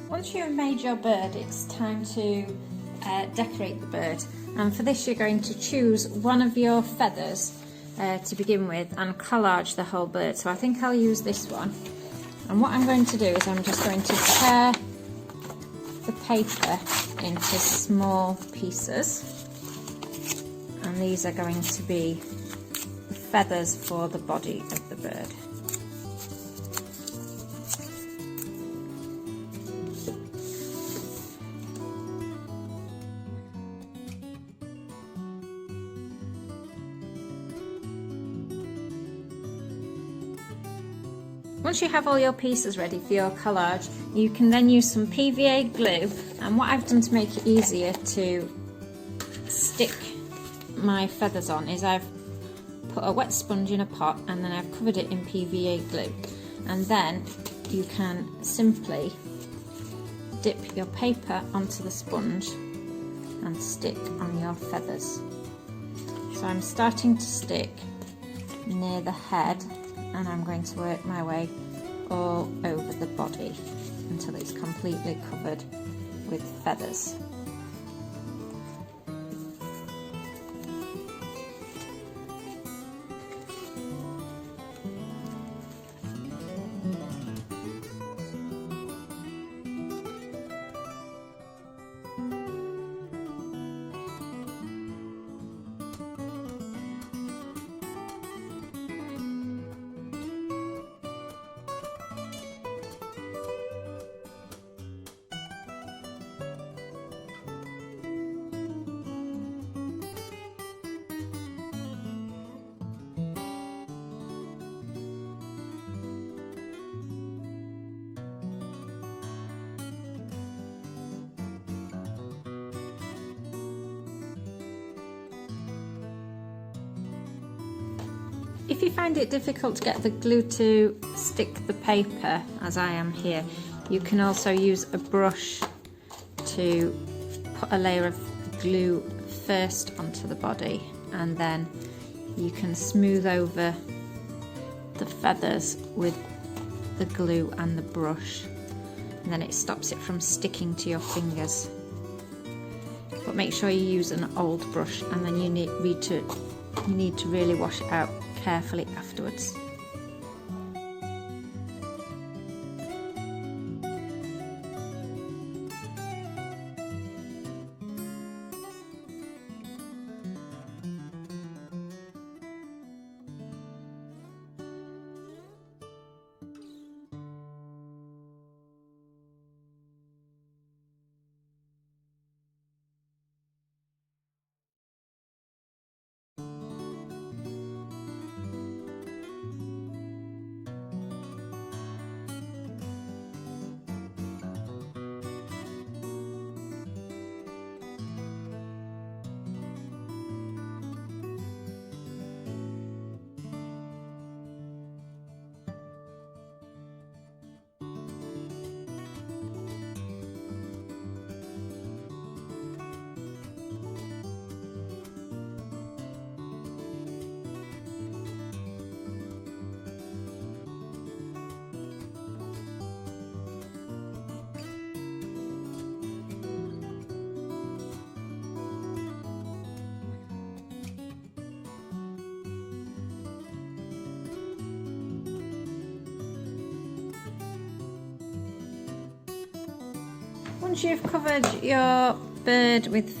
Once you've made your bird, it's time to decorate the bird. And for this you're going to choose one of your feathers to begin with and collage the whole bird. So I think I'll use this one. And what I'm going to do is I'm just going to tear the paper into small pieces. And these are going to be the feathers for the body of the bird. Once you have all your pieces ready for your collage, you can then use some PVA glue, and what I've done to make it easier to stick my feathers on is I've put a wet sponge in a pot and then I've covered it in PVA glue, and then you can simply dip your paper onto the sponge and stick on your feathers. So I'm starting to stick near the head, and I'm going to work my way all over the body until it's completely covered with feathers. If you find it difficult to get the glue to stick the paper, as I am here, you can also use a brush to put a layer of glue first onto the body, and then you can smooth over the feathers with the glue and the brush, and then it stops it from sticking to your fingers. But make sure you use an old brush, and then you need to really wash it out carefully afterwards. Once you've covered your bird with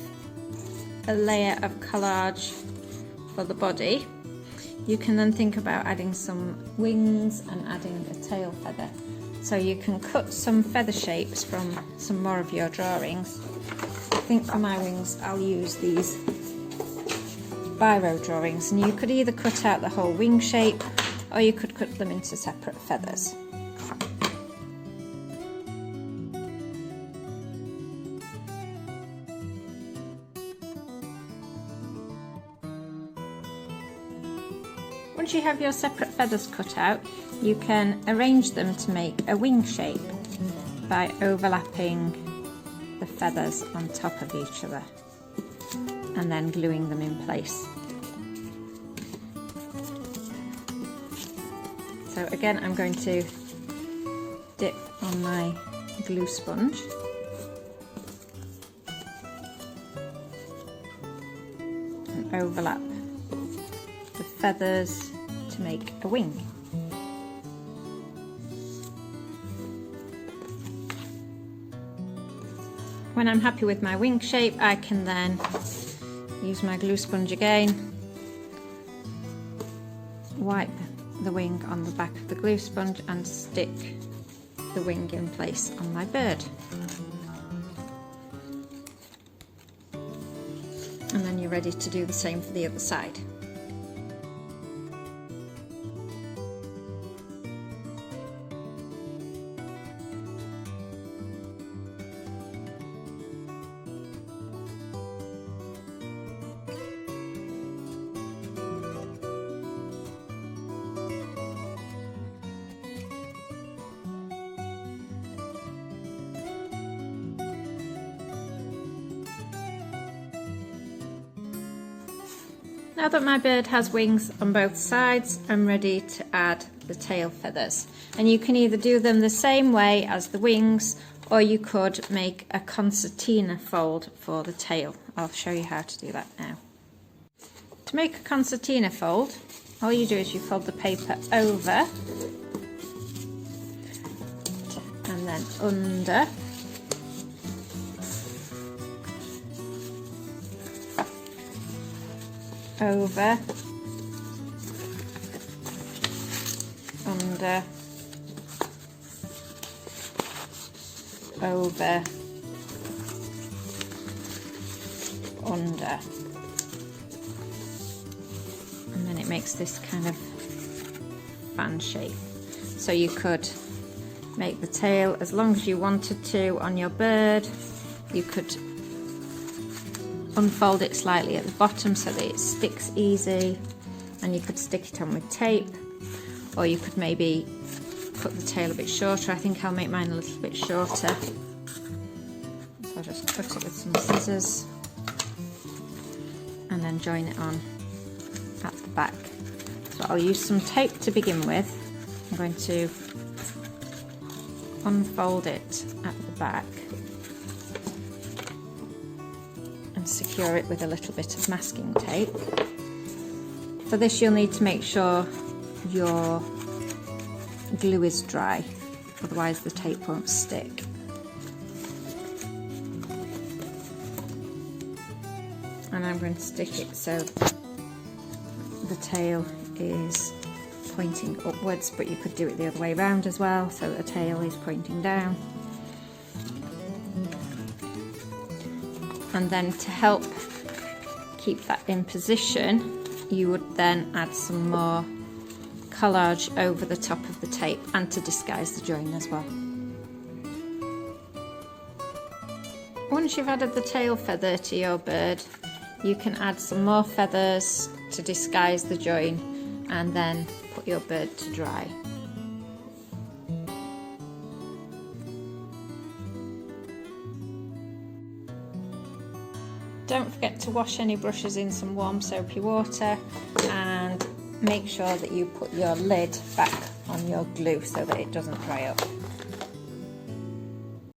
a layer of collage for the body, you can then think about adding some wings and adding a tail feather. So you can cut some feather shapes from some more of your drawings. I think for my wings I'll use these biro drawings, and you could either cut out the whole wing shape or you could cut them into separate feathers. Once you have your separate feathers cut out, you can arrange them to make a wing shape by overlapping the feathers on top of each other and then gluing them in place. So again, I'm going to dip on my glue sponge. And overlap the feathers to make a wing. When I'm happy with my wing shape, I can then use my glue sponge again, wipe the wing on the back of the glue sponge and stick the wing in place on my bird. And then you're ready to do the same for the other side. Now that my bird has wings on both sides, I'm ready to add the tail feathers. And you can either do them the same way as the wings, or you could make a concertina fold for the tail. I'll show you how to do that now. To make a concertina fold, all you do is you fold the paper over and then under. Over, under, over, under, and then it makes this kind of fan shape. So you could make the tail as long as you wanted to on your bird. You could unfold it slightly at the bottom so that it sticks easy, and you could stick it on with tape, or you could maybe cut the tail a bit shorter. I think I'll make mine a little bit shorter, so I'll just cut it with some scissors and then join it on at the back. So I'll use some tape to begin with. I'm going to unfold it at the back and secure it with a little bit of masking tape. For this you'll need to make sure your glue is dry, otherwise the tape won't stick. And I'm going to stick it so the tail is pointing upwards, but you could do it the other way around as well, so the tail is pointing down. And then to help keep that in position, you would then add some more collage over the top of the tape, and to disguise the join as well. Once you've added the tail feather to your bird, you can add some more feathers to disguise the join and then put your bird to dry. Don't forget to wash any brushes in some warm soapy water, and make sure that you put your lid back on your glue so that it doesn't dry up.